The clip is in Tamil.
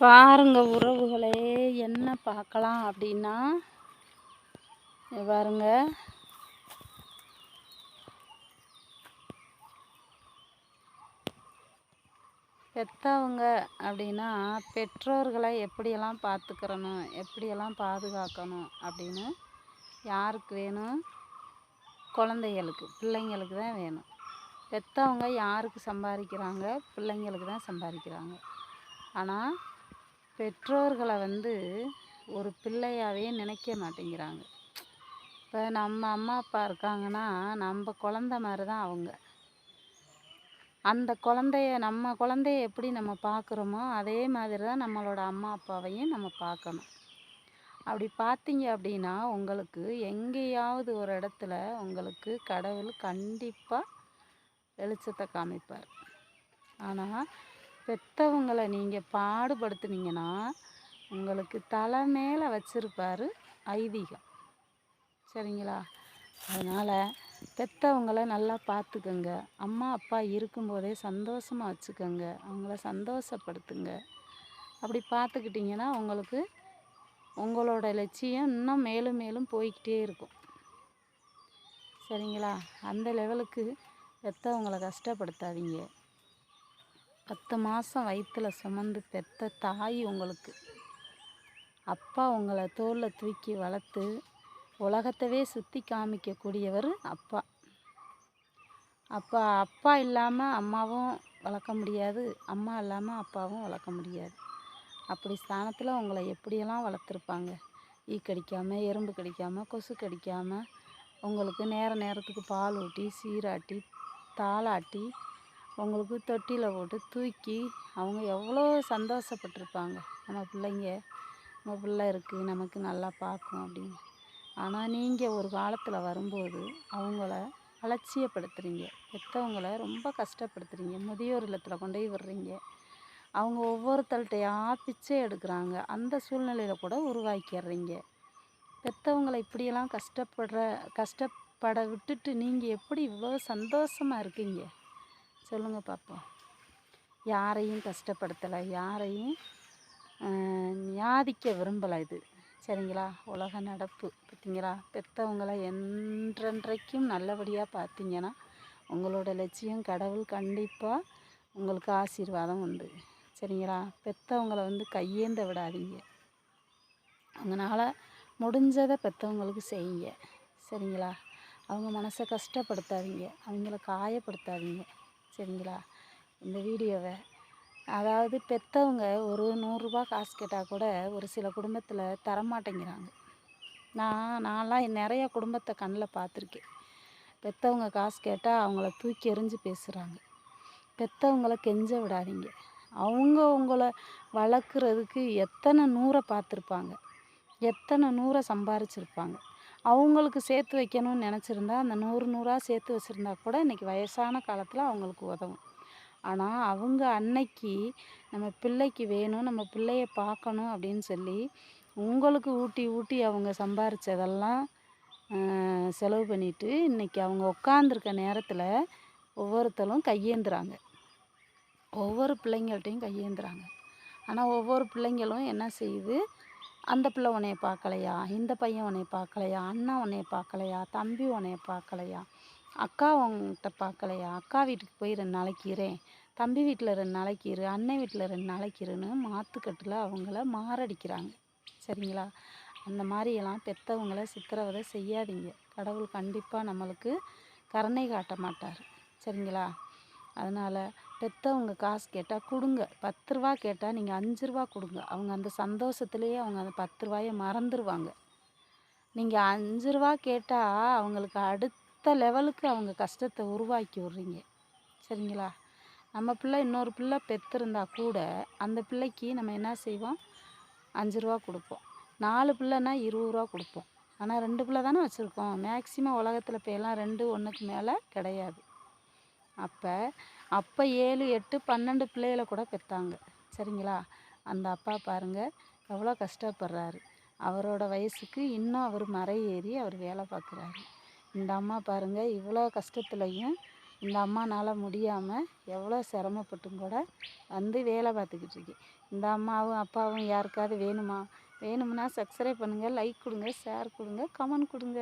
பாருங்க உறவுகளே, என்ன பார்க்கலாம் அப்படின்னா, பாருங்க பெற்றவங்க அப்படின்னா பெற்றோர்களை எப்படியெல்லாம் பார்த்துக்கிறணும், எப்படியெல்லாம் பாதுகாக்கணும் அப்படின்னு யாருக்கு வேணும்? குழந்தைகளுக்கு, பிள்ளைங்களுக்கு தான் வேணும். பெற்றவங்க யாருக்கு சம்பாதிக்கிறாங்க? பிள்ளைங்களுக்கு தான் சம்பாதிக்கிறாங்க. ஆனால் பெற்றோர்களை ஒரு பிள்ளையாவே நினைக்க மாட்டேங்கிறாங்க. இப்போ நம்ம அம்மா அப்பா இருக்காங்கன்னா நம்ம குழந்த மாதிரி தான் அவங்க. அந்த நம்ம குழந்தைய எப்படி நம்ம பார்க்குறோமோ அதே மாதிரி தான் நம்மளோட அம்மா அப்பாவையும் நம்ம பார்க்கணும். அப்படி பார்த்தீங்க அப்படின்னா உங்களுக்கு எங்கேயாவது ஒரு இடத்துல உங்களுக்கு கடவுள் கண்டிப்பாக வெளிச்சத்தை காமிப்பார். ஆனால் பெற்றவங்களை நீங்கள் பாடுபடுத்துனீங்கன்னா உங்களுக்கு தலை மேலே வச்சிருப்பார் ஐதீகம். சரிங்களா? அதனால் பெற்றவங்கள நல்லா பார்த்துக்கங்க. அம்மா அப்பா இருக்கும்போதே சந்தோஷமாக வச்சுக்கோங்க. அவங்கள சந்தோஷப்படுத்துங்க. அப்படி பார்த்துக்கிட்டிங்கன்னா உங்களுக்கு உங்களோட லட்சியம் இன்னும் மேலும் மேலும் போய்கிட்டே இருக்கும். சரிங்களா? அந்த லெவலுக்கு பெற்றவங்கள கஷ்டப்படுத்தாதீங்க. 10 மாதம் வயிற்றில் சுமந்து பெற்ற தாய் உங்களுக்கு. அப்பா உங்களை தோளில் தூக்கி வளர்த்து உலகத்தவே சுற்றி காமிக்கக்கூடியவர் அப்பா. அப்பா இல்லாமல் அம்மாவும் வளர்க்க முடியாது, அம்மா இல்லாமல் அப்பாவும் வளர்க்க முடியாது. அப்படி ஸ்தானத்தில் உங்களை எப்படியெல்லாம் வளர்த்துருப்பாங்க. ஈ கடிக்காமல், எறும்பு கடிக்காமல், கொசு கடிக்காமல் உங்களுக்கு நேரத்துக்கு பால் ஊட்டி, சீராட்டி, தாளாட்டி, உங்களுக்கு தொட்டியில் போட்டு தூக்கி அவங்க எவ்வளோ சந்தோஷப்பட்டிருப்பாங்க. நம்ம பிள்ளை இருக்குது, நமக்கு நல்லா பார்க்கும் அப்படின்னு. ஆனால் நீங்கள் ஒரு காலத்தில் வரும்போது அவங்கள அலட்சியப்படுத்துகிறீங்க. பெற்றவங்கள ரொம்ப கஷ்டப்படுத்துகிறீங்க. முதியோர் இல்லத்தில் கொண்டு போய் விடுறீங்க. அவங்க ஒவ்வொருத்தர்கிட்டையா பிச்சை எடுக்கிறாங்க. அந்த சூழ்நிலையில் கூட உருவாக்கிடுறீங்க. பெற்றவங்களை இப்படியெல்லாம் கஷ்டப்பட விட்டுட்டு நீங்கள் எப்படி இவ்வளோ சந்தோஷமாக இருக்கீங்க? சொல்லுங்கள் பார்ப்போம். யாரையும் கஷ்டப்படுத்தலை, யாரையும் ஞாதிக்க விரும்பலை. இது சரிங்களா? உலக நடப்பு. பார்த்தீங்களா? பெற்றவங்களை என்றென்றைக்கும் நல்லபடியாக பார்த்தீங்கன்னா உங்களோட லட்சியம் கடவுள் கண்டிப்பாக உங்களுக்கு ஆசீர்வாதம் உண்டு. சரிங்களா? பெற்றவங்களை கையேந்த விடாதீங்க. அதனால் முடிஞ்சதை பெற்றவங்களுக்கு செய்யுங்க. சரிங்களா? அவங்க மனசை கஷ்டப்படுத்தாதீங்க, அவங்கள காயப்படுத்தாதீங்க. சரிங்களா? இந்த வீடியோவை அதாவது பெற்றவங்க ஒரு 100 ரூபா காசு கேட்டால் கூட ஒரு சில குடும்பத்தில் தரமாட்டேங்கிறாங்க. நான்லாம் நிறைய குடும்பத்தை கண்ணில் பார்த்துருக்கேன். பெற்றவங்க காசு கேட்டால் அவங்கள தூக்கி எறிஞ்சு பேசுகிறாங்க. பெற்றவங்கள கெஞ்ச விடாதீங்க. அவங்க உங்களை வளர்க்குறதுக்கு எத்தனை 100 பார்த்துருப்பாங்க, எத்தனை 100 சம்பாரிச்சிருப்பாங்க. அவங்களுக்கு சேர்த்து வைக்கணும்னு நினச்சிருந்தா அந்த 100 சேர்த்து வச்சுருந்தா கூட இன்றைக்கி வயசான காலத்தில் அவங்களுக்கு உதவும். ஆனால் அவங்க அன்னைக்கு நம்ம பிள்ளைக்கு வேணும், நம்ம பிள்ளைய பார்க்கணும் அப்படின்னு சொல்லி உங்களுக்கு ஊட்டி அவங்க சம்பாரித்ததெல்லாம் செலவு பண்ணிவிட்டு இன்றைக்கி அவங்க உட்காந்துருக்க நேரத்தில் ஒவ்வொருத்தரும் கையேந்துறாங்க. ஒவ்வொரு பிள்ளைங்கள்ட்டையும் கையேந்துறாங்க. ஆனால் ஒவ்வொரு பிள்ளைங்களும் என்ன செய்யுது? அந்த பிள்ளை உன்னைய பார்க்கலையா, இந்த பையன் உன்னைய பார்க்கலையா, அண்ணா உன்னைய பார்க்கலையா, தம்பி உன்னைய பார்க்கலையா, அக்கா உன்கிட்ட பார்க்கலையா, அக்கா வீட்டுக்கு போய் 2 நாளைக்கு இரேன், தம்பி வீட்டில் 2 நாளைக்கு இரு, அண்ணன் வீட்டில் 2 நாளைக்கு இருன்னு மாற்றுக்கட்டில் அவங்கள மாரடிக்கிறாங்க. சரிங்களா? அந்த மாதிரியெல்லாம் பெற்றவங்கள சித்திரவதை செய்யாதீங்க. கடவுள் கண்டிப்பாக நம்மளுக்கு கருணை காட்ட மாட்டார். சரிங்களா? அதனால் பெற்றவங்க காசு கேட்டால் கொடுங்க. 10 ரூபா கேட்டால் நீங்கள் 5 ரூபா கொடுங்க. அவங்க அந்த சந்தோஷத்துலேயே அவங்க அந்த 10 ரூபாயை மறந்துடுவாங்க. நீங்கள் 5 ரூபா கேட்டால் அவங்களுக்கு அடுத்த லெவலுக்கு அவங்க கஷ்டத்தை உருவாக்கி விட்றீங்க. சரிங்களா? நம்ம பிள்ளை இன்னொரு பிள்ளை பெற்றிருந்தா கூட அந்த பிள்ளைக்கு நம்ம என்ன செய்வோம்? 5 ரூபா கொடுப்போம். 4 பிள்ளைன்னா 20 ரூபா கொடுப்போம். ஆனால் 2 பிள்ளை தானே வச்சுருக்கோம். மேக்சிமம் உலகத்தில் இப்போ எல்லாம் 2, 1க்கு மேலே கிடையாது. அப்போ 7, 8, 12 பிள்ளைகளை கூட பெற்றாங்க. சரிங்களா? அந்த அப்பா பாருங்கள் எவ்வளோ கஷ்டப்படுறாரு. அவரோட வயசுக்கு இன்னும் அவர் மறை ஏறி அவர் வேலை பார்க்குறாரு. இந்த அம்மா பாருங்கள் இவ்வளோ கஷ்டத்துலையும் இந்த அம்மானால் முடியாமல் எவ்வளோ சிரமப்பட்டும் கூட வந்து வேலை பார்த்துக்கிட்டு இருக்கேன். இந்த அம்மாவும் அப்பாவும் யாருக்காவது வேணுமா? வேணும்னா சப்ஸ்கிரைப் பண்ணுங்கள், லைக் கொடுங்க, ஷேர் கொடுங்க, கமெண்ட் கொடுங்க.